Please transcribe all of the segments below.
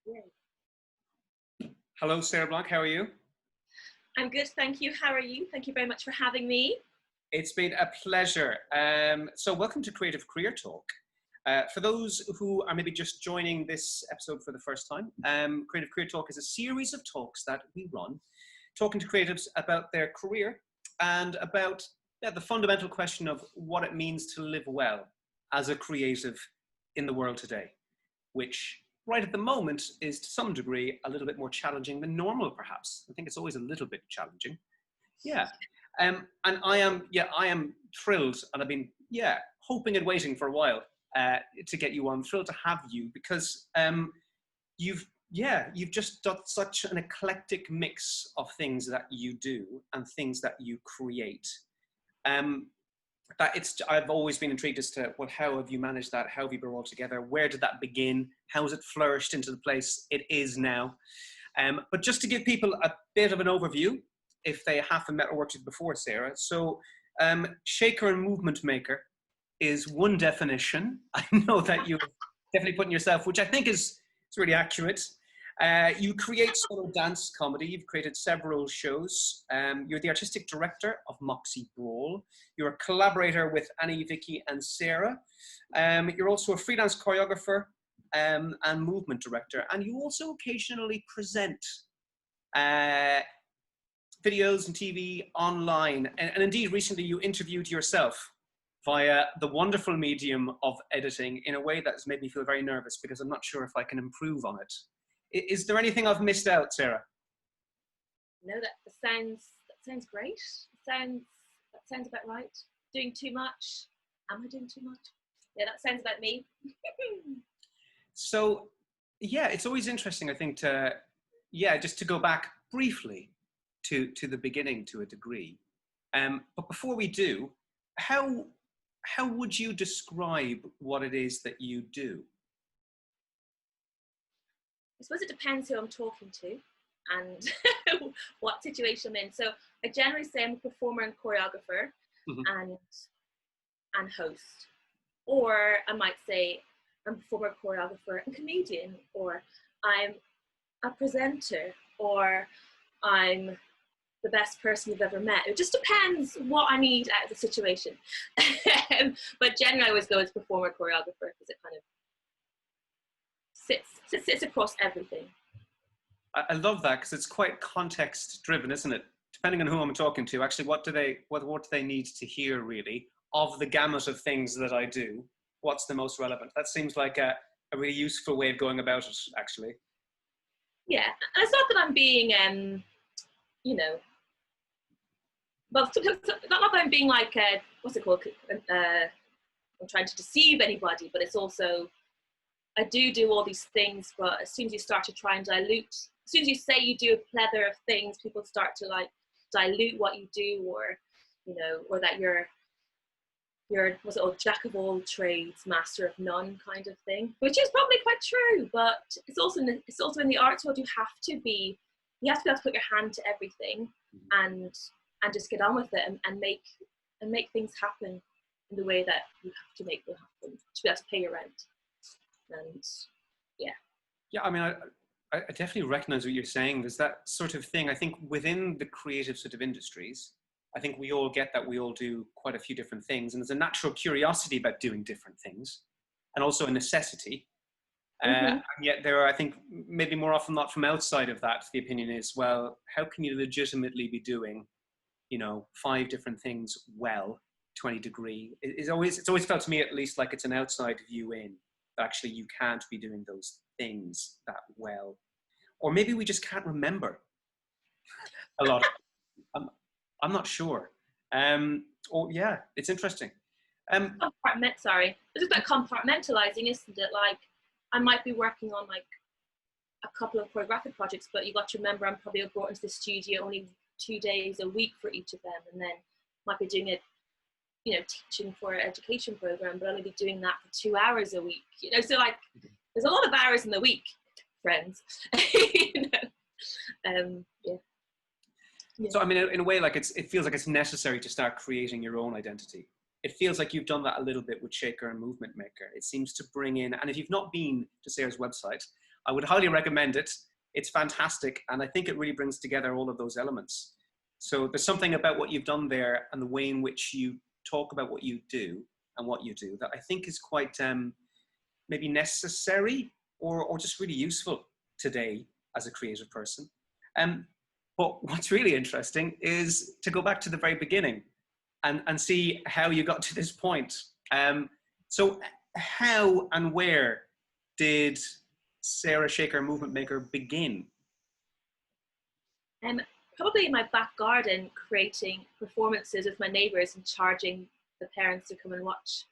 Yeah. Hello, Sarah Blanc. How are you? I'm good, thank you. How are you? Thank you very much for having me. It's been a pleasure. So welcome to Creative Career Talk. For those who are maybe just joining this episode for the first time, Creative Career Talk is a series of talks that we run, talking to creatives about their career and about the fundamental question of what it means to live well as a creative in the world today, which right at the moment is to some degree a little bit more challenging than normal, perhaps. I think it's always a little bit challenging. Yeah. And I am thrilled, and I've been, hoping and waiting for a while to get you on. Thrilled to have you because you've just got such an eclectic mix of things that you do and things that you create. I've always been intrigued as to, well, how have you managed that? How have you brought it all together? Where did that begin? How has it flourished into the place it is now? But just to give people a bit of an overview, if they haven't met or worked with you before, Sarah. So shaker and movement maker is one definition. I know that you've definitely put in yourself, which I think is really accurate. You create solo dance comedy. You've created several shows. You're the artistic director of Moxie Brawl. You're a collaborator with Annie Vicky and Sarah. You're also a freelance choreographer and movement director. And you also occasionally present videos and TV online. And indeed, recently you interviewed yourself via the wonderful medium of editing in a way that's made me feel very nervous because I'm not sure if I can improve on it. Is there anything I've missed out, Sarah? No, that sounds great. That sounds about right. Doing too much? Am I doing too much? Yeah, that sounds about me. So, yeah, it's always interesting, I think, just to go back briefly to the beginning to a degree. But before we do, how would you describe what it is that you do? I suppose it depends who I'm talking to and what situation I'm in. So I generally say I'm a performer and choreographer and host. Or I might say I'm a performer, choreographer and comedian, or I'm a presenter, or I'm the best person you've ever met. It just depends what I need out of the situation. But generally I always go as performer, choreographer because it kind of sits across everything. I love that because it's quite context driven, isn't it? Depending on who I'm talking to, actually, what do they need to hear really of the gamut of things that I do? What's the most relevant? That seems like a really useful way of going about it, actually. Yeah, and it's not that I'm being, well, not that I'm being like, what's it called? I'm trying to deceive anybody, but it's also, I do all these things, but as soon as you start to try and dilute, as soon as you say you do a plethora of things, people start to like dilute what you do, or, or that you're what's it called, jack of all trades, master of none kind of thing, which is probably quite true, but it's also in the arts world, you have to be able to put your hand to everything and just get on with it and make things happen in the way that you have to make them happen to be able to pay your rent. And yeah, I mean, I definitely recognize what you're saying. There's that sort of thing, I think, within the creative sort of industries. I think we all get that we all do quite a few different things, and there's a natural curiosity about doing different things, and also a necessity. And yet there are, I think, maybe more often not from outside of that, the opinion is, well, how can you legitimately be doing, 5 different things well to any degree? It's always felt to me, at least, like it's an outside view in. Actually, you can't be doing those things that well. Or maybe we just can't remember a lot. I'm not sure. It's interesting. Sorry. It's just about compartmentalizing, isn't it? Like, I might be working on like a couple of choreographic projects, but you got to remember I'm probably brought into the studio only 2 days a week for each of them, and then might be doing it, teaching for an education program, but only be doing that for 2 hours a week. So like, there's a lot of hours in the week, friends. So I mean, in a way, like it feels like it's necessary to start creating your own identity. It feels like you've done that a little bit with Shaker and Movement Maker. It seems to bring in, and if you've not been to Sarah's website, I would highly recommend it. It's fantastic. And I think it really brings together all of those elements. So there's something about what you've done there and the way in which you talk about what you do and what you do that I think is quite maybe necessary or just really useful today as a creative person. But what's really interesting is to go back to the very beginning and see how you got to this point. So how and where did Sarah Shaker Movement Maker begin? Probably in my back garden, creating performances with my neighbours and charging the parents to come and watch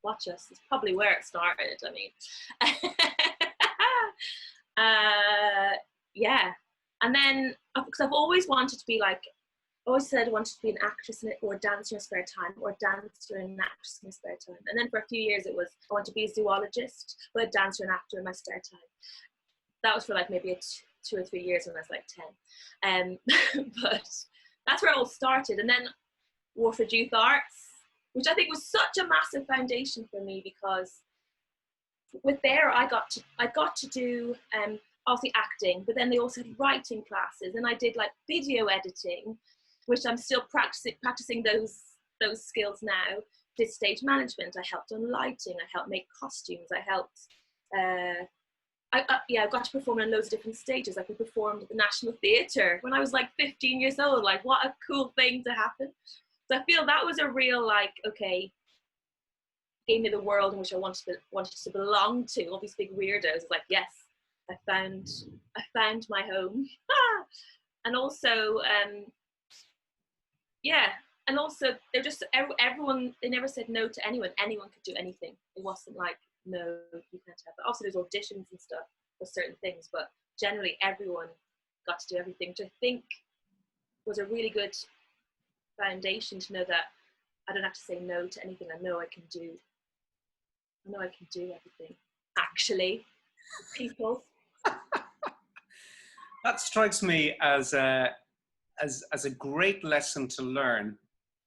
us. It's probably where it started. I mean, yeah. And then, because I've always wanted to be like, I always said I wanted to be an actress or a dancer in my spare time, or a dancer and an actress in my spare time. And then for a few years it was, I want to be a zoologist, but a dancer and actor in my spare time. That was for like maybe 2 or 3 years when I was like 10. But that's where it all started. And then Warford Youth Arts, which I think was such a massive foundation for me, because with there I got to do obviously acting, but then they also had writing classes, and I did like video editing, which I'm still practicing those skills now. Did stage management. I helped on lighting. I helped make costumes. I helped. I got to perform on loads of different stages. Like, we performed at the National Theatre when I was like 15 years old. Like, what a cool thing to happen. So I feel that was a real, like, okay, gave me the world in which I wanted to belong to. All these big weirdos. Like, yes, I found my home. And also, and also they're just everyone. They never said no to anyone. Anyone could do anything. It wasn't like, no, you can't have that. Also, there's auditions and stuff for certain things, but generally everyone got to do everything, which I think was a really good foundation to know that I don't have to say no to anything. I know I can do everything. Actually, people. That strikes me as a great lesson to learn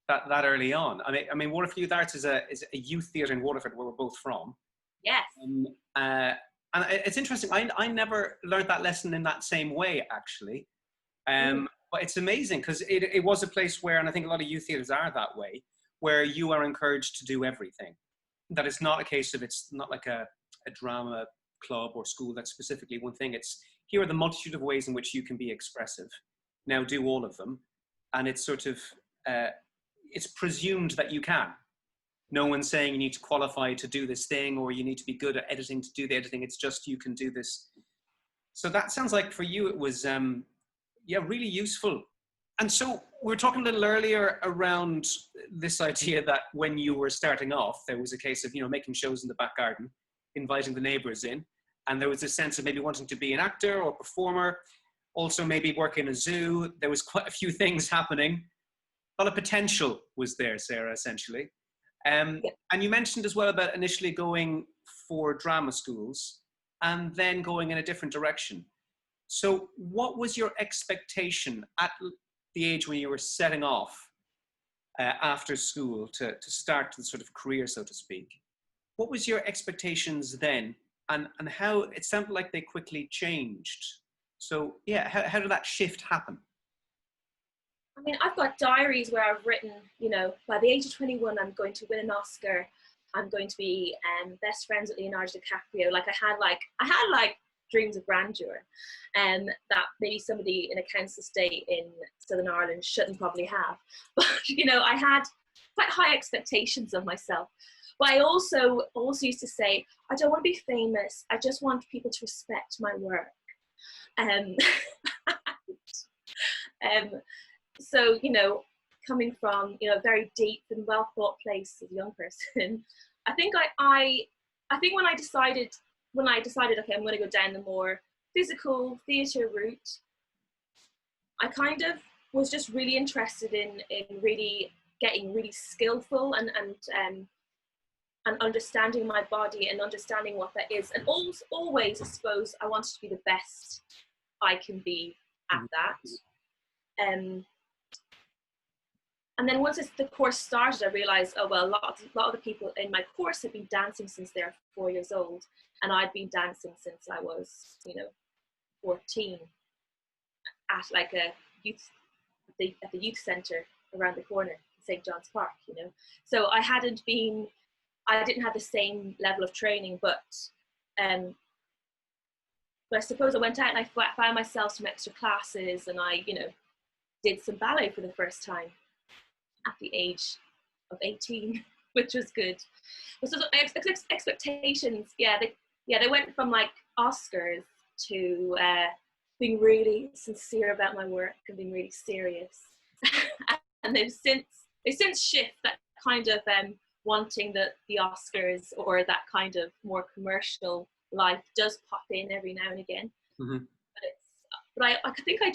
that early on. I mean, Waterford Youth Arts is a youth theatre in Waterford, where we're both from. Yes. And it's interesting. I never learned that lesson in that same way, actually. But it's amazing, because it was a place where, and I think a lot of youth theatres are that way, where you are encouraged to do everything. That it's not a case of, it's not like a drama club or school that's specifically one thing. It's, here are the multitude of ways in which you can be expressive. Now do all of them. And it's sort of, it's presumed that you can. No one's saying you need to qualify to do this thing, or you need to be good at editing to do the editing. It's just, you can do this. So that sounds like for you it was, really useful. And so we were talking a little earlier around this idea that when you were starting off, there was a case of, making shows in the back garden, inviting the neighbours in. And there was a sense of maybe wanting to be an actor or performer, also maybe work in a zoo. There was quite a few things happening. A lot of potential was there, Sarah, essentially. And you mentioned as well about initially going for drama schools and then going in a different direction. So what was your expectation at the age when you were setting off after school to start the sort of career, so to speak? What was your expectations then, and how it sounded like they quickly changed? So yeah, how did that shift happen? I mean, I've got diaries where I've written, by the age of 21, I'm going to win an Oscar. I'm going to be best friends with Leonardo DiCaprio. Like, I had dreams of grandeur, and that maybe somebody in a council estate in Southern Ireland shouldn't probably have. But I had quite high expectations of myself. But I also used to say, I don't want to be famous. I just want people to respect my work. So, coming from, a very deep and well thought place as a young person, I think when I decided, okay, I'm going to go down the more physical theatre route, I kind of was just really interested in really getting really skillful and understanding my body and understanding what that is. And always, I suppose, I wanted to be the best I can be at that. And then once the course started, I realized, oh, well, a lot of the people in my course had been dancing since they're 4 years old. And I'd been dancing since I was, 14 at like a youth, at the youth centre around the corner, St. John's Park, So I didn't have the same level of training, but I suppose I went out and I found myself some extra classes, and I, did some ballet for the first time at the age of 18, which was good. So expectations, they went from like Oscars to being really sincere about my work and being really serious. And they've since shift that kind of wanting the Oscars or that kind of more commercial life does pop in every now and again. Mm-hmm. But I think I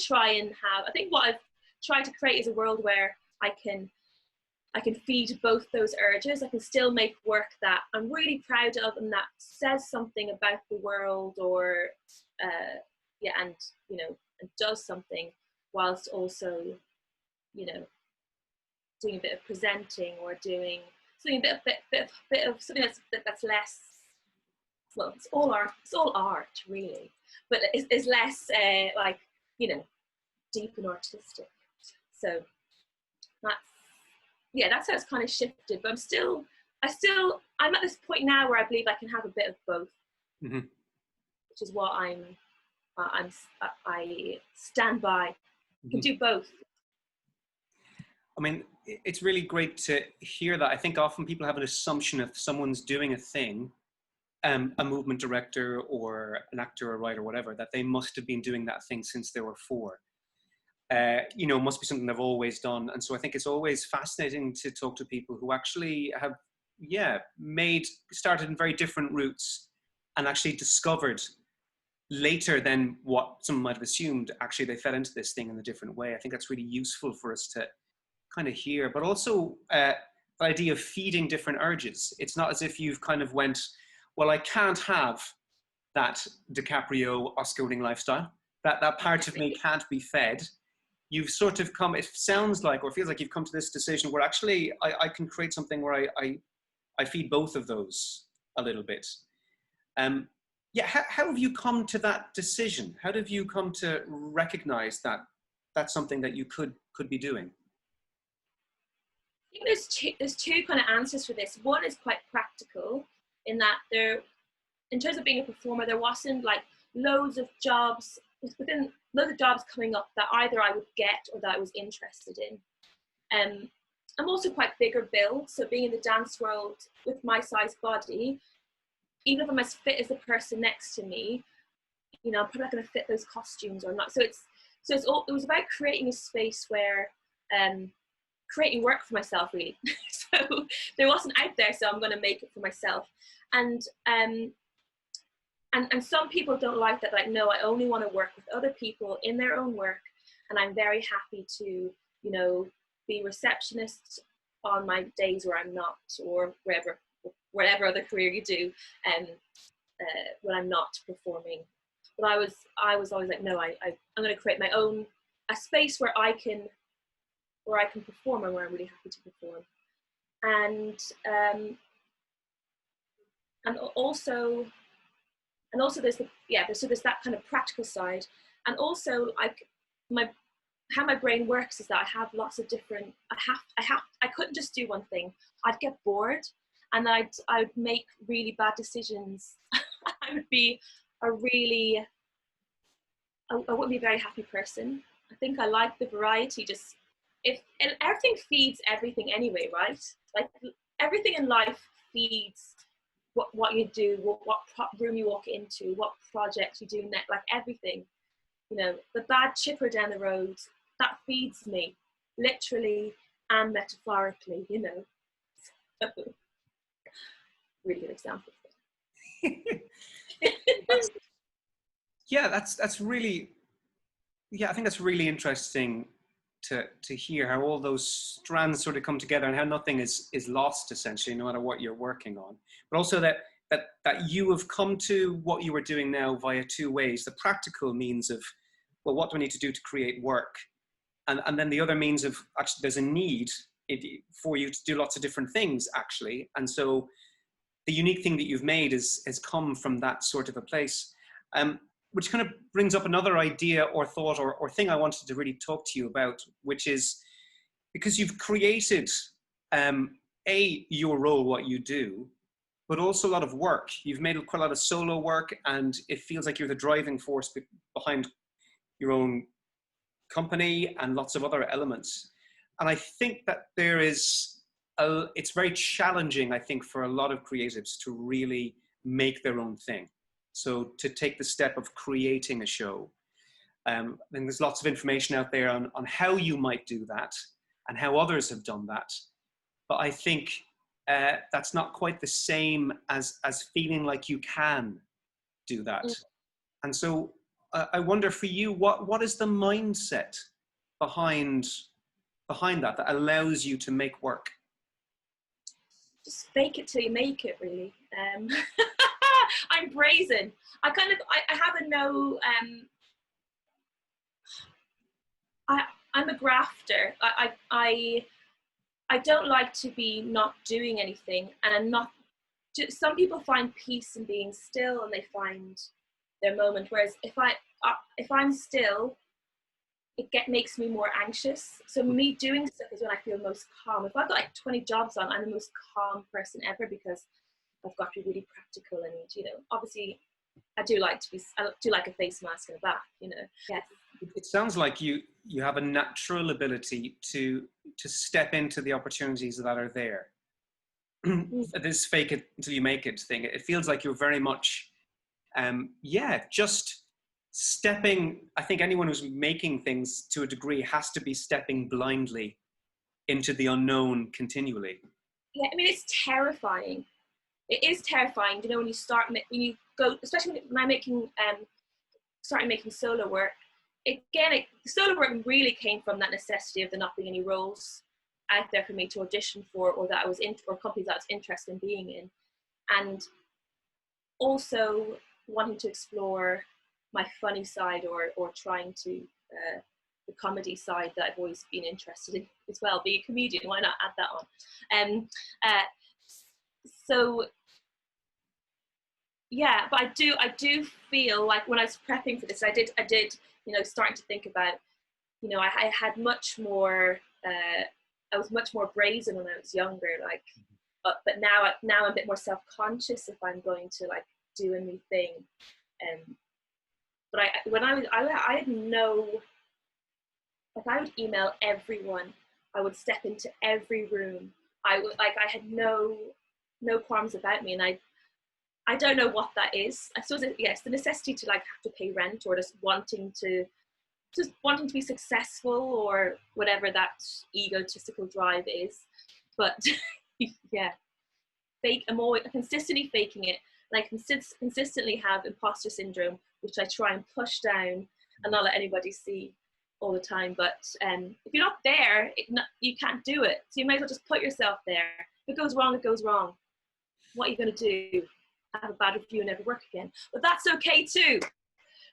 think what I've tried to create is a world where I can feed both those urges. I can still make work that I'm really proud of and that says something about the world, or and does something, whilst also doing a bit of presenting or doing something a bit of something that's less. Well, it's all art really, but it's less deep and artistic. So that's how it's kind of shifted. But I'm at this point now where I believe I can have a bit of both, mm-hmm. which is what I stand by. I can do both. I mean, it's really great to hear that. I think often people have an assumption if someone's doing a thing, a movement director or an actor or writer or whatever, that they must have been doing that thing since they were 4. Must be something they've always done. And so I think it's always fascinating to talk to people who actually have, started in very different routes and actually discovered later than what someone might have assumed, actually they fell into this thing in a different way. I think that's really useful for us to kind of hear, but also the idea of feeding different urges. It's not as if you've kind of went, well, I can't have that DiCaprio Oscar-winning lifestyle. That part of me can't be fed. You've sort of come, it sounds like, or feels like you've come to this decision where actually I can create something where I feed both of those a little bit. How have you come to that decision? How have you come to recognize that that's something that you could be doing? I think there's two kind of answers for this. One is quite practical in that in terms of being a performer, there wasn't like loads of jobs coming up that either I would get or that I was interested in. I'm also quite bigger build, so being in the dance world with my size body, even if I'm as fit as the person next to me, I'm probably not going to fit those costumes or not. So it was about creating a space where creating work for myself really. So there wasn't out there, so I'm going to make it for myself. And some people don't like that. Like, no, I only want to work with other people in their own work, and I'm very happy to, be receptionist on my days where I'm not, or whatever other career you do, when I'm not performing. But I was always like, no, I'm going to create my own a space where I can perform and where I'm really happy to perform, and also there's there's that kind of practical side, and also how my brain works is that I have lots of different. I couldn't just do one thing. I'd get bored, and I'd make really bad decisions. I wouldn't be a very happy person. I think I like the variety. And everything feeds everything anyway, right? Like everything in life feeds what you do, what room you walk into, what project you do next, like everything. The bad chipper down the road, that feeds me, literally and metaphorically, So, really good example. That's really, I think that's really interesting to hear how all those strands sort of come together and how nothing is lost essentially, no matter what you're working on. But also that you have come to what you are doing now via 2 ways. The practical means of, well, what do I need to do to create work? And then the other means of, actually, there's a need for you to do lots of different things, actually. And so the unique thing that you've made has come from that sort of a place, which kind of brings up another idea or thought or thing I wanted to really talk to you about, which is because you've created your role, what you do, but also a lot of work. You've made quite a lot of solo work, and it feels like you're the driving force behind your own company and lots of other elements. And I think that it's very challenging, I think, for a lot of creatives to really make their own thing. So to take the step of creating a show. And there's lots of information out there on how you might do that and how others have done that. But I think that's not quite the same as feeling like you can do that. And so I wonder for you, what is the mindset behind that allows you to make work? Just fake it till you make it, really. I'm brazen. I have a no. I'm a grafter. I don't like to be not doing anything, and I'm not. Some people find peace in being still, and they find their moment. Whereas if I'm still, makes me more anxious. So me doing stuff is when I feel most calm. If I've got like 20 jobs on, I'm the most calm person ever, because I've got to be really practical, and obviously I do like a face mask and a bath, Yes. It sounds like you have a natural ability to step into the opportunities that are there. This fake it until you make it thing. It feels like you're very much, just stepping. I think anyone who's making things to a degree has to be stepping blindly into the unknown continually. Yeah, I mean, it's terrifying. It is terrifying, when you go, especially when I'm started making solo work. Again, the solo work really came from that necessity of there not being any roles out there for me to audition for, or that I was in, or companies that I was interested in being in, and also wanting to explore my funny side, or trying to the comedy side that I've always been interested in as well. Be a comedian, why not add that on? So yeah, but I do feel like when I was prepping for this, I did starting to think about, I had much more. I was much more brazen when I was younger, but now I'm a bit more self-conscious if I'm going to do a new thing. But I had no, I would email everyone. I would step into every room. I had no qualms about me, and I don't know what that is. I suppose yes, the necessity to have to pay rent, or just wanting to be successful, or whatever that egotistical drive is. But yeah, I'm consistently faking it. And I consistently have imposter syndrome, which I try and push down and not let anybody see all the time. But if you're not there, you can't do it. So you might as well just put yourself there. If it goes wrong, it goes wrong. What are you going to do? Have a bad review and never work again? But that's okay too.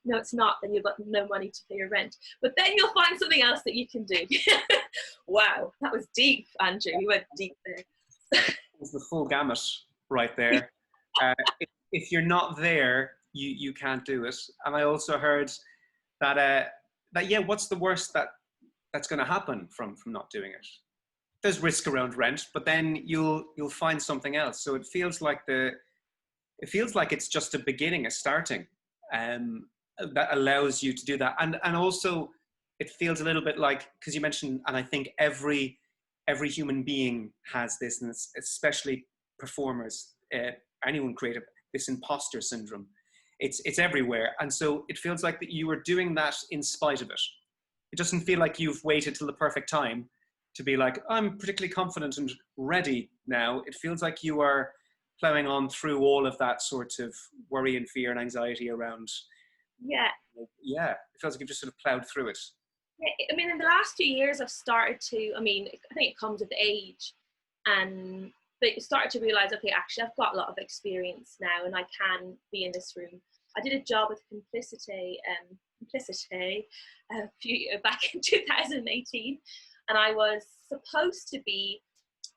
No, it's not. Then you've got no money to pay your rent. But then you'll find something else that you can do. Wow, that was deep, Andrew. You went deep there. It's the full gamut right there. If you're not there, you can't do it. And I also heard that what's the worst that's going to happen from not doing it? There's risk around rent, but then you'll find something else. So it feels like it's just a beginning, a starting, that allows you to do that. And also it feels a little bit like, because you mentioned, and I think every human being has this, and especially performers, anyone creative, this impostor syndrome. It's everywhere. And so it feels like that you are doing that in spite of it. It doesn't feel like you've waited till the perfect time to be like, I'm particularly confident and ready now. It feels like you are plowing on through all of that sort of worry and fear and anxiety around. Yeah. Yeah, it feels like you've just sort of plowed through it. Yeah, I mean, in the last 2 years, I've started to, I think it comes with age, and but you start to realize, okay, actually, I've got a lot of experience now, and I can be in this room. I did a job with Complicity back in 2018, and I was supposed to be,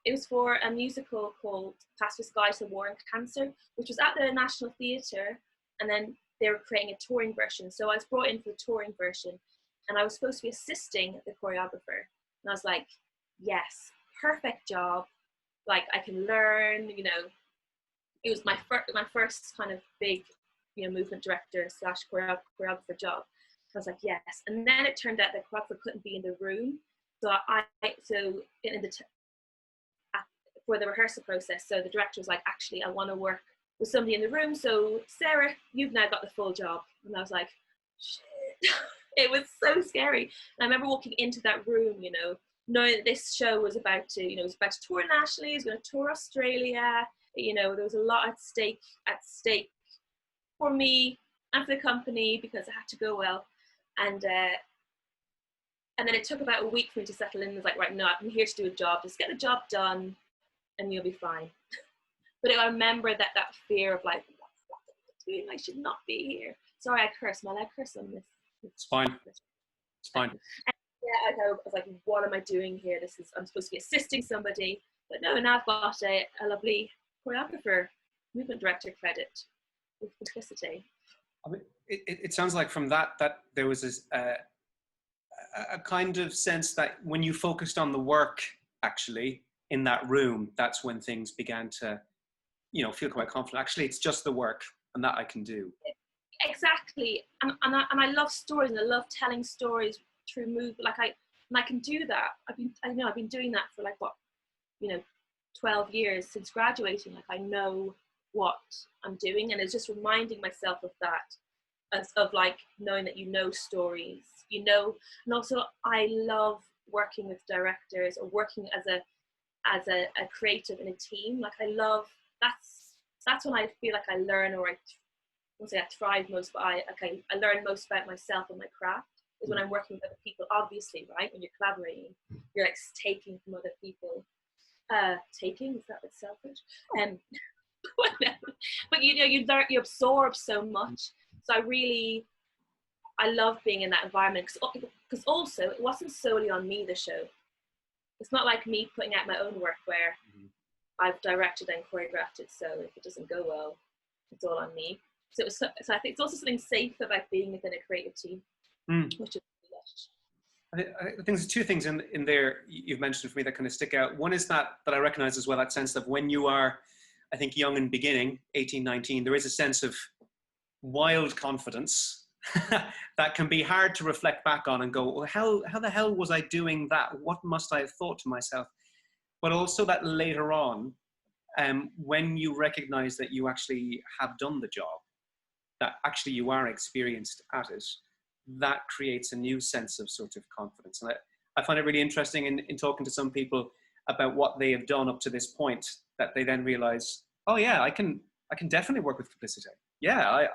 it was for a musical called Pacific Guide to War and Cancer, which was at the National Theatre, and then they were creating a touring version. So I was brought in for the touring version, and I was supposed to be assisting the choreographer. And I was like, yes, perfect job. Like, I can learn, you know. It was my first kind of big, you know, movement director / choreographer job. I was like, yes. And then it turned out that choreographer couldn't be in the room. So for the rehearsal process, so the director was like, actually, I want to work with somebody in the room. So Sarah, you've now got the full job. And I was like, shit. It was so scary. And I remember walking into that room, you know, knowing that this show was about to, you know, it was about to tour nationally, it was going to tour Australia. You know, there was a lot at stake for me and for the company, because it had to go well. And then it took about a week for me to settle in. It was like, right, no, I'm here to do a job. Just get the job done and you'll be fine. But I remember that fear of like, what am I doing? I should not be here. Sorry, I curse. Am I allowed to curse on this? It's fine. It's fine. And yeah, I was like, what am I doing here? I'm supposed to be assisting somebody. But no, now I've got a lovely choreographer, movement director credit with simplicity. I mean, it sounds like from that there was this, a kind of sense that when you focused on the work, actually, in that room, that's when things began to, you know, feel quite confident. Actually, it's just the work, and that I can do. Exactly, and I love stories, and I love telling stories through movement. Like I can do that. I've been doing that for like, what, you know, 12 years since graduating. Like, I know what I'm doing, and it's just reminding myself of that, of like knowing that, you know, stories, you know. And also I love working with directors, or working as a creative in a team. Like, I love, that's when I feel like I learn, or I won't say I thrive most, but I learn most about myself and my craft, is when I'm working with other people. Obviously, right, when you're collaborating, you're like taking from other people. Taking, is that a bit selfish? But you know, you learn, you absorb so much. So I love being in that environment, because also it wasn't solely on me, the show. It's not like me putting out my own work where I've directed and choreographed it, so if it doesn't go well, it's all on me. So I think it's also something safe about being within a creative team, which is I think there's two things in there you've mentioned for me that kind of stick out. One is that I recognize as well, that sense of when you are, I think, young and beginning, 18, 19, there is a sense of wild confidence that can be hard to reflect back on and go, well, how the hell was I doing that? What must I have thought to myself? But also that later on, when you recognize that you actually have done the job, that actually you are experienced at it, that creates a new sense of sort of confidence. And I find it really interesting in talking to some people about what they have done up to this point, that they then realize, oh yeah, I can definitely work with publicity. Yeah,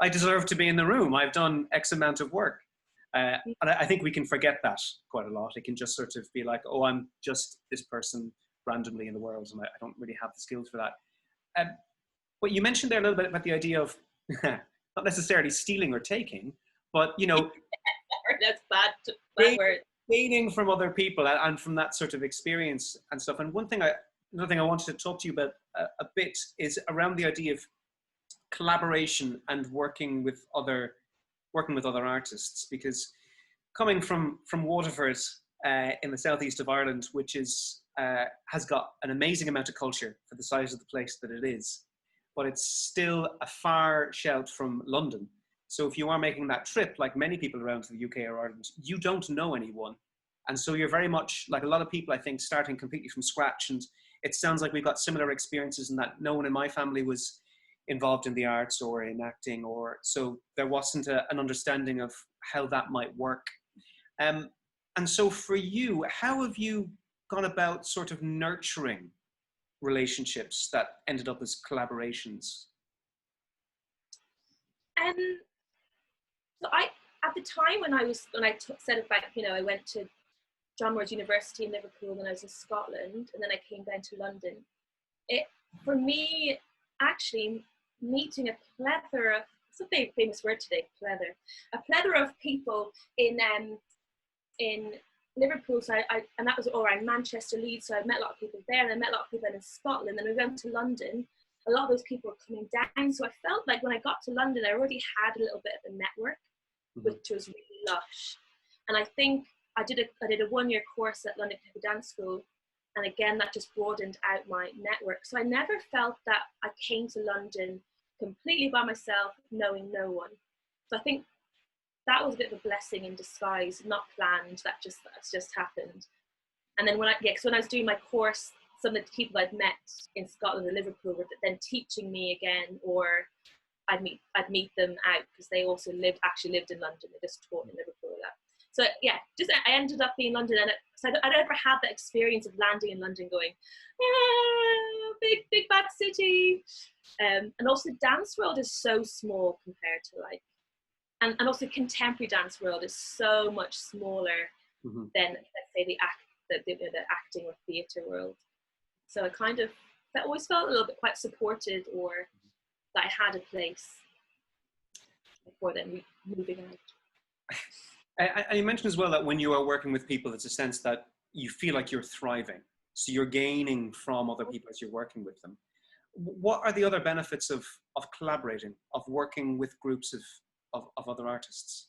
I deserve to be in the room. I've done X amount of work. And I think we can forget that quite a lot. It can just sort of be like, oh, I'm just this person randomly in the world, and I don't really have the skills for that. But you mentioned there a little bit about the idea of not necessarily stealing or taking, but, you know, that's bad word. Gaining from other people and from that sort of experience and stuff. And another thing I wanted to talk to you about a bit is around the idea of collaboration and working with other artists, because coming from Waterford in the southeast of Ireland, which is has got an amazing amount of culture for the size of the place that it is, but it's still a far shout from London. So if you are making that trip, like many people around to the UK or Ireland, you don't know anyone. And so you're very much, like a lot of people, I think, starting completely from scratch. And it sounds like we've got similar experiences in that no one in my family was involved in the arts or in acting, or so there wasn't an understanding of how that might work. And so for you, how have you gone about sort of nurturing relationships that ended up as collaborations? So at the time when I said about, you know, I went to John Moores University in Liverpool, and I was in Scotland, and then I came down to London. For me, actually, meeting a plethora, it's a very famous word today, a plethora of people in Liverpool, so and that was all around Manchester, Leeds, so I met a lot of people there, and I met a lot of people in Scotland. And we went to London. A lot of those people were coming down, so I felt like when I got to London, I already had a little bit of a network, which was really lush. And I think I did a 1-year course at London Contemporary Dance School, and again that just broadened out my network. So I never felt that I came to London completely by myself, knowing no one. So I think that was a bit of a blessing in disguise, not planned. That's just happened. And then when I was doing my course, some of the people I'd met in Scotland and Liverpool were then teaching me again, or I'd meet them out because they also actually lived in London. They just taught in Liverpool. So yeah, just I ended up being in London, and so I never had that experience of landing in London, going, big bad city, and also the dance world is so small compared to like, and also contemporary dance world is so much smaller than, let's say, the acting or theatre world. So I always felt a little bit quite supported, or that I had a place before then moving out. And you mentioned as well that when you are working with people, it's a sense that you feel like you're thriving. So you're gaining from other people as you're working with them. What are the other benefits of collaborating, of working with groups of other artists?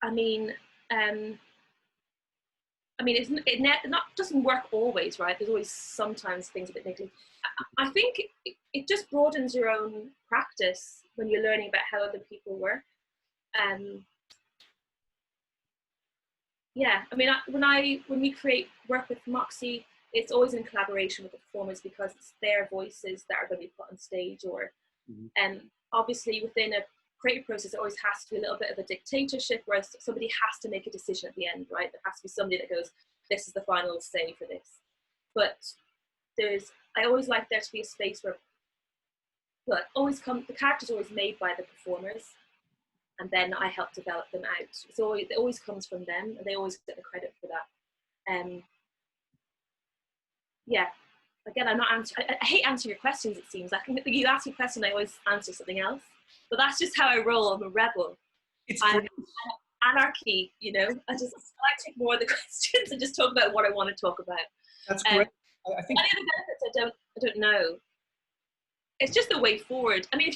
I mean, it doesn't work always, right? There's always sometimes things a bit negative. I think it just broadens your own practice when you're learning about how other people work. Yeah, I mean, when we work with Moxie, it's always in collaboration with the performers, because it's their voices that are going to be put on stage, or obviously within a creative process, it always has to be a little bit of a dictatorship, where somebody has to make a decision at the end, right? There has to be somebody that goes, this is the final say for this. But I always like there to be a space where, the character's always made by the performers, and then I help develop them out. So it always comes from them, and they always get the credit for that. Yeah, again, I'm not answering. I hate answering your questions. It seems like you ask me a question, I always answer something else. But that's just how I roll. I'm a rebel. I'm anarchy, you know. I like to ignore the questions and just talk about what I want to talk about. That's great. I think any other benefits, I don't know. It's just the way forward. I mean,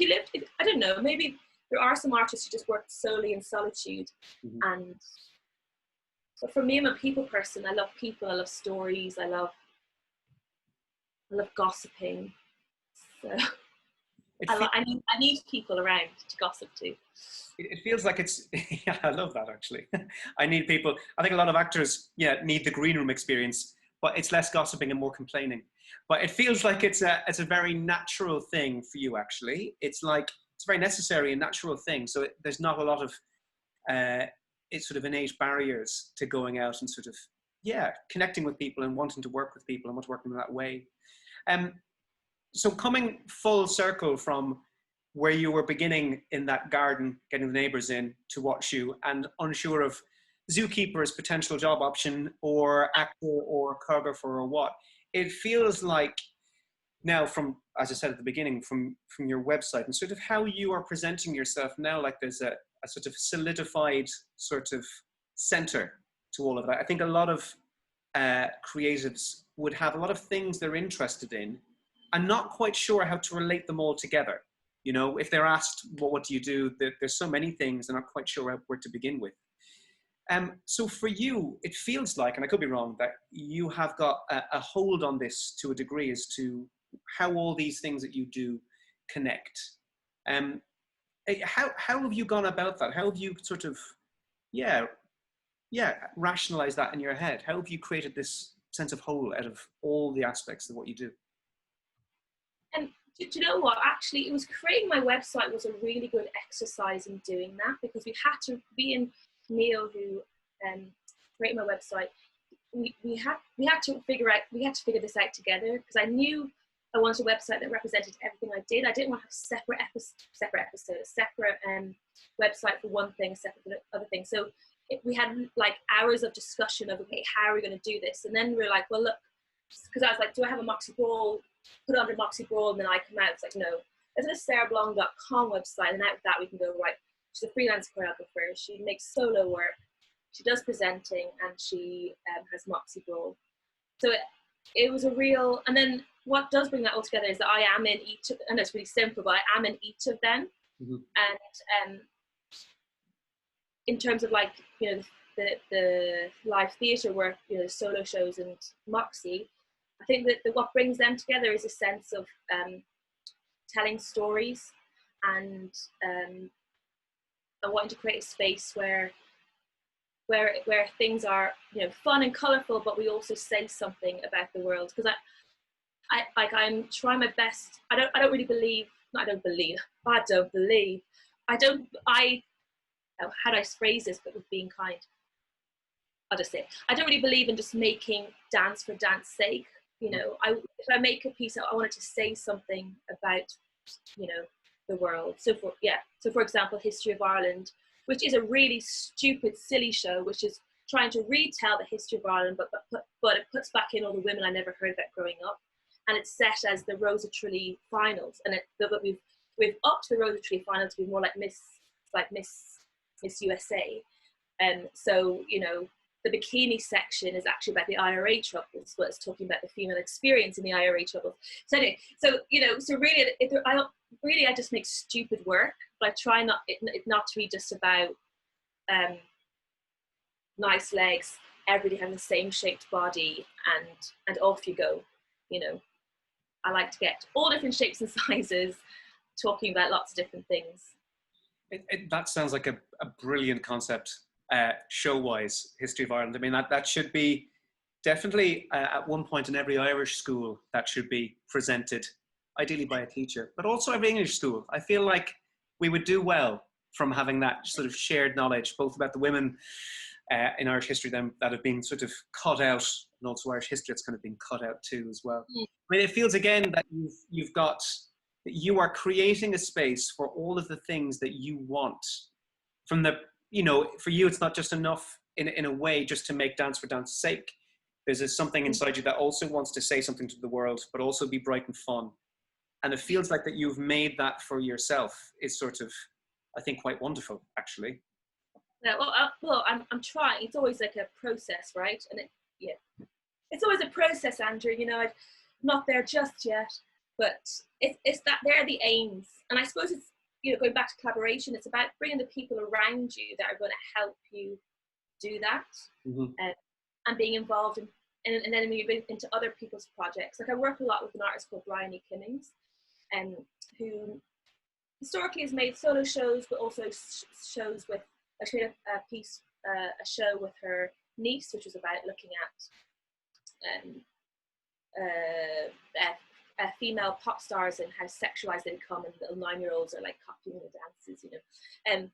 I don't know, maybe there are some artists who just work solely in solitude. But for me, I'm a people person. I love people. I love stories. I love gossiping. So I need people around to gossip to. It feels like it's, yeah, I love that actually. I need people. I think a lot of actors, need the green room experience, but it's less gossiping and more complaining. But it feels like it's a very natural thing for you actually. It's a very necessary and natural thing. So there's not a lot of it's sort of innate barriers to going out and sort of, connecting with people and wanting to work with people and want to work in that way. So coming full circle from where you were beginning in that garden, getting the neighbours in to watch you, and unsure of zookeeper as potential job option, or actor or choreographer or what, it feels like now, from, as I said at the beginning, from your website and sort of how you are presenting yourself now, like there's a sort of solidified sort of center to all of that. I think a lot of creatives would have a lot of things they're interested in and not quite sure how to relate them all together. You know, if they're asked, well, what do you do? There's so many things, they're not quite sure where to begin with. So for you, it feels like, and I could be wrong, that you have got a hold on this to a degree as to how all these things that you do connect. How have you gone about that? How have you sort of, rationalized that in your head? How have you created this sense of whole out of all the aspects of what you do? And do you know what? Actually, it was creating my website was a really good exercise in doing that, because we had to be in Neil, who created my website. We had to figure this out together, because I knew I wanted a website that represented everything I did. I didn't want to have separate episodes, separate website for one thing, separate for the other thing. So we had like hours of discussion of, okay, how are we going to do this? And then we were like, well, look, because I was like, do I have a Moxie Brawl? Put it under Moxie Brawl, and then I come out. It's like, no, there's a sarahblanc.com website, and out of that we can go, right, she's a freelance choreographer. She makes solo work. she does presenting, and she has Moxie Brawl. So it was a real, and then what does bring that all together is that I am in each of, and it's really simple, but I am in each of them. And in terms of like, you know, the live theatre work, you know, solo shows and Moxie, I think that what brings them together is a sense of telling stories and wanting to create a space where things are, you know, fun and colourful, but we also say something about the world. Because I'm trying my best. I don't believe. How do I phrase this, but with being kind? I'll just say, I don't really believe in just making dance for dance sake. You know, if I make a piece, I want it to say something about, you know, the world. So for example, History of Ireland, which is a really stupid, silly show, which is trying to retell the history of Ireland, but it puts back in all the women I never heard about growing up, and it's set as the Rosa Tralee finals, and we've upped the Rosa Tralee finals to be more like Miss USA, and so, you know, the bikini section is actually about the IRA troubles, but it's talking about the female experience in the IRA troubles. So anyway, so, you know, so really, I just make stupid work, but I try not to be just about nice legs, everybody having the same shaped body, and off you go. You know, I like to get all different shapes and sizes, talking about lots of different things. That sounds like a brilliant concept. Show-wise, History of Ireland. I mean, that should be definitely at one point in every Irish school that should be presented, ideally by a teacher, but also every English school. I feel like we would do well from having that sort of shared knowledge, both about the women in Irish history that have been sort of cut out, and also Irish history that's kind of been cut out too as well. I mean, it feels again that you are creating a space for all of the things that you want from the, you know, for you, it's not just enough in a way just to make dance for dance's sake. There's something inside you that also wants to say something to the world, but also be bright and fun. And it feels like that you've made that for yourself is sort of, I think, quite wonderful, actually. Yeah, well, I'm trying. It's always like a process, right? And it's always a process, Andrew. You know, I'm not there just yet, but it's that they're the aims. And I suppose it's, you know, going back to collaboration, it's about bringing the people around you that are going to help you do that, and being involved and then moving into other people's projects. Like I work a lot with an artist called Brian E. Kimmings, who historically has made solo shows, but also shows with, she made a show with her niece, which was about looking at female pop stars and how sexualized they become, and little 9-year-olds are like copying the dances, you know.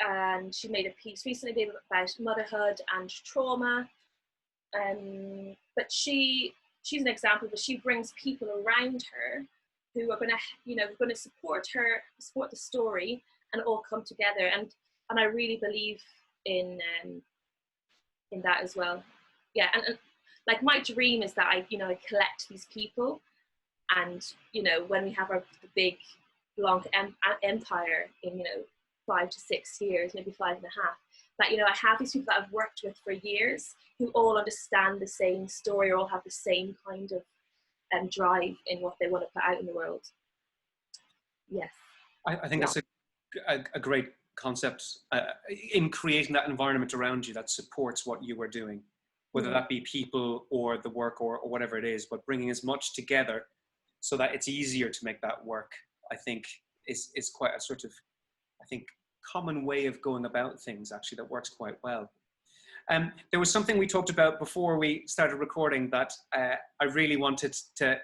And she made a piece recently about motherhood and trauma. But she's an example, but she brings people around her who are going to, you know, going to support her, support the story, and all come together. And I really believe in that as well. Yeah, and like my dream is that I collect these people, and, you know, when we have the big Blanc empire in, you know, 5 to 6 years, maybe 5.5, that, you know, I have these people that I've worked with for years who all understand the same story, or all have the same kind of drive in what they want to put out in the world. Yes. I think that's a great concept in creating that environment around you that supports what you are doing, whether that be people or the work or whatever it is, but bringing as much together so that it's easier to make that work, I think is quite a sort of, I think, common way of going about things, actually, that works quite well. There was something we talked about before we started recording that I really wanted to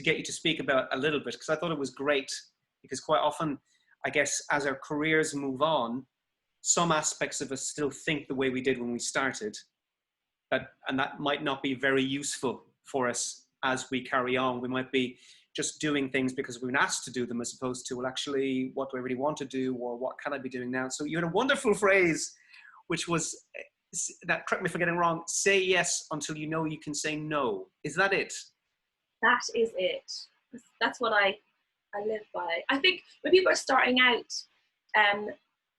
get you to speak about a little bit, because I thought it was great, because quite often, I guess, as our careers move on, some aspects of us still think the way we did when we started, and that might not be very useful for us as we carry on. We might be just doing things because we've been asked to do them, as opposed to, well, actually, what do I really want to do, or what can I be doing now? So you had a wonderful phrase, which was, that, correct me if I'm getting wrong, say yes until you know you can say no. Is that it? That is it. That's what I live by. I think when people are starting out,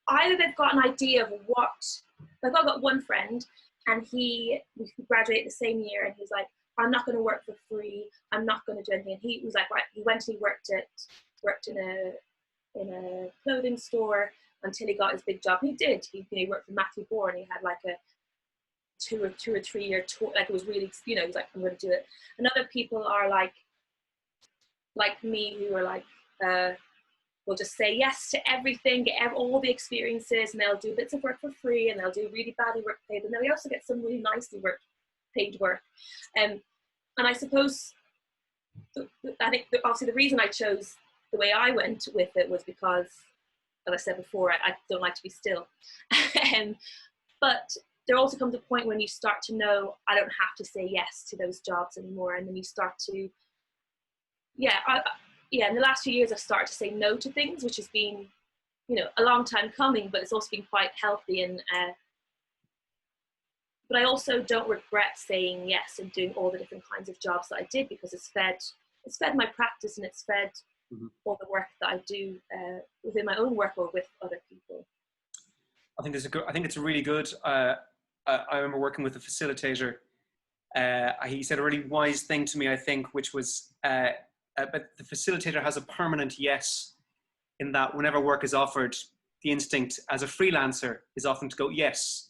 either they've got an idea of what Like I've got one friend, and we graduated the same year, and he's like, I'm not going to work for free. I'm not going to do anything. And he was like, right. He went and he worked in a clothing store until he got his big job. And he did. He worked for Matthew Bourne. He had like a two or 3 year tour. Like it was really, he was like, I'm going to do it. And other people are like me, who are like, will just say yes to everything, get all the experiences, and they'll do bits of work for free, and they'll do really badly work paid, and then they also get some really nicely paid work. And I suppose, I think obviously the reason I chose the way I went with it was because, as I said before, I don't like to be still. But there also comes a point when you start to know, I don't have to say yes to those jobs anymore, and then you start to, in the last few years I've started to say no to things, which has been, a long time coming, but it's also been quite healthy. And but I also don't regret saying yes and doing all the different kinds of jobs that I did, because it's fed my practice, and it's fed all the work that I do within my own work or with other people. I think it's really good. I remember working with a facilitator. He said a really wise thing to me, I think, which was, but the facilitator has a permanent yes, in that whenever work is offered, the instinct as a freelancer is often to go yes.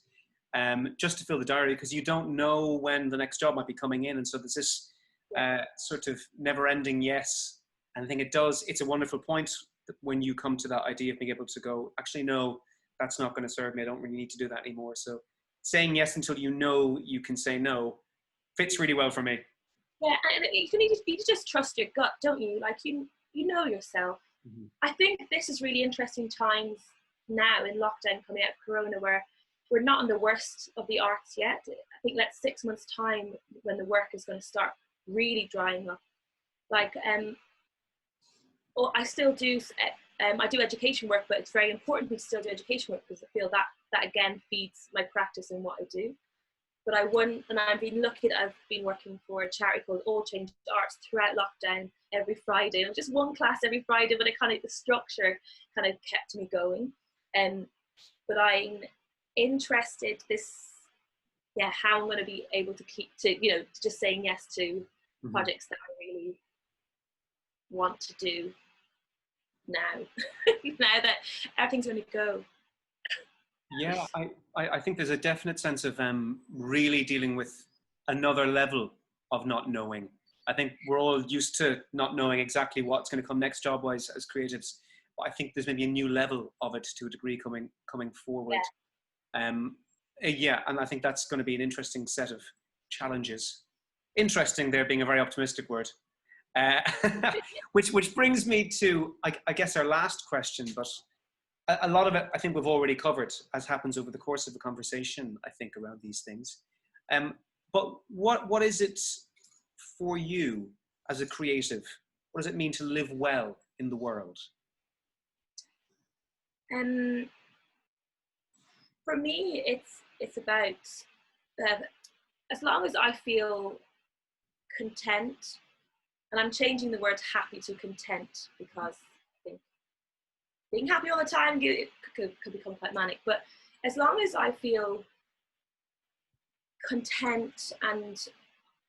Just to fill the diary, because you don't know when the next job might be coming in, and so there's this sort of never-ending yes. And I think it's a wonderful point that when you come to that idea of being able to go, actually no, that's not going to serve me, I don't really need to do that anymore. So saying yes until you know you can say no fits really well for me. Yeah, and you need to just trust your gut, don't you? Like you know yourself. I think this is really interesting times now in lockdown, coming out of Corona, where we're not in the worst of the arts yet. I think that's 6 months' time when the work is going to start really drying up. Like, I still do, I do education work, but it's very important for me to still do education work, because I feel that again feeds my practice and what I do. But I've been lucky that I've been working for a charity called All Change Arts throughout lockdown every Friday. And just one class every Friday, but the structure kind of kept me going. But I'm interested how I'm going to be able to keep to just saying yes to projects that I really want to do now. Now that everything's going to go. Yeah, I think there's a definite sense of really dealing with another level of not knowing. I think we're all used to not knowing exactly what's going to come next job-wise as creatives, but I think there's maybe a new level of it to a degree coming forward. Yeah. And I think that's going to be an interesting set of challenges. Interesting there being a very optimistic word. Which brings me to, I guess, our last question, but a lot of it I think we've already covered, as happens over the course of the conversation, I think, around these things. But what is it for you as a creative? What does it mean to live well in the world? For me, it's about as long as I feel content, and I'm changing the word happy to content, because I think being happy all the time could become quite manic. But as long as I feel content and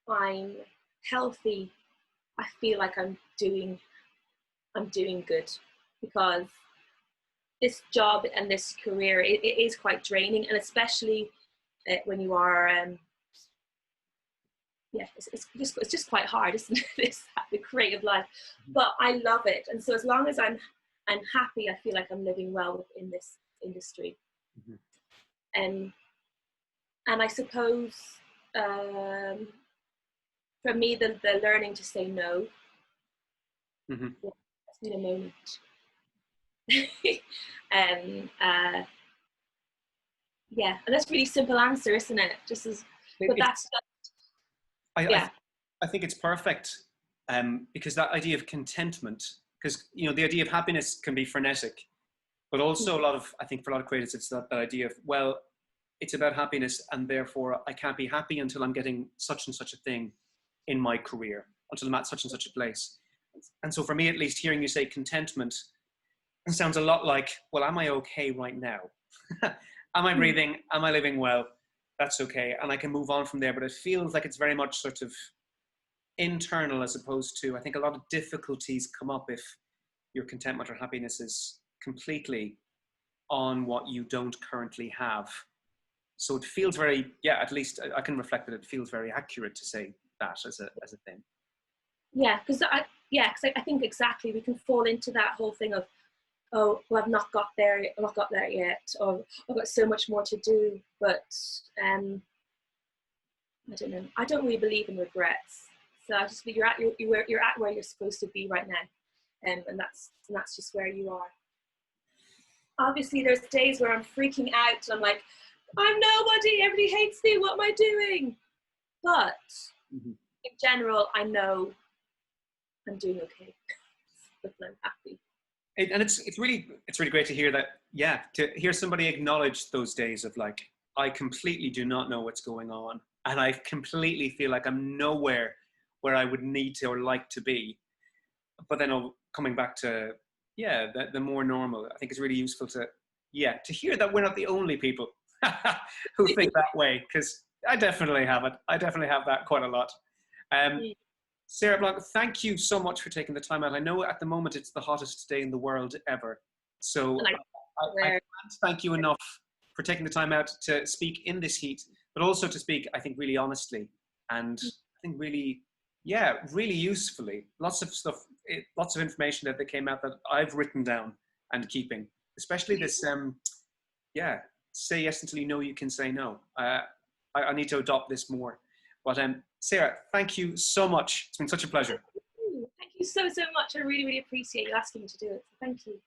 I'm healthy, I feel like I'm doing good, because this job and this career, it is quite draining, and especially when you are it's just quite hard, isn't it? The creative life. But I love it, and so as long as I'm happy, I feel like I'm living well in this industry. And I suppose for me, the learning to say no, it's been a moment. And that's a really simple answer, isn't it? I think it's perfect, because that idea of contentment, because the idea of happiness can be frenetic, but also I think for a lot of creators, it's that idea of, well, it's about happiness, and therefore I can't be happy until I'm getting such and such a thing in my career, until I'm at such and such a place. And so for me, at least, hearing you say contentment sounds a lot like, well, am I okay right now? Am I breathing? Am I living well? That's okay. And I can move on from there. But it feels like it's very much sort of internal, as opposed to, I think a lot of difficulties come up if your contentment or happiness is completely on what you don't currently have. So it feels very, yeah, at least I can reflect that it feels very accurate to say that as a thing. Yeah, because I think exactly we can fall into that whole thing of, oh, well, I've not got there yet, or I've got so much more to do. But I don't know. I don't really believe in regrets. So I just think you're at where you're supposed to be right now, and that's just where you are. Obviously, there's days where I'm freaking out. And I'm like, I'm nobody. Everybody hates me. What am I doing? But in general, I know I'm doing okay. But I'm happy. And it's really great to hear that. Yeah, to hear somebody acknowledge those days of like, I completely do not know what's going on, and I completely feel like I'm nowhere where I would need to or like to be. But then coming back to the more normal, I think it's really useful to hear that we're not the only people who think that way, because I definitely have it. I definitely have that quite a lot. Sarah Blanc, thank you so much for taking the time out. I know at the moment it's the hottest day in the world ever. So I can't thank you enough for taking the time out to speak in this heat, but also to speak, I think, really honestly, and I think really usefully. Lots of stuff, lots of information that came out that I've written down and keeping, especially this, say yes until you know you can say no. I need to adopt this more. But Sarah, thank you so much. It's been such a pleasure. Thank you so much. I really, really appreciate you asking me to do it. So thank you.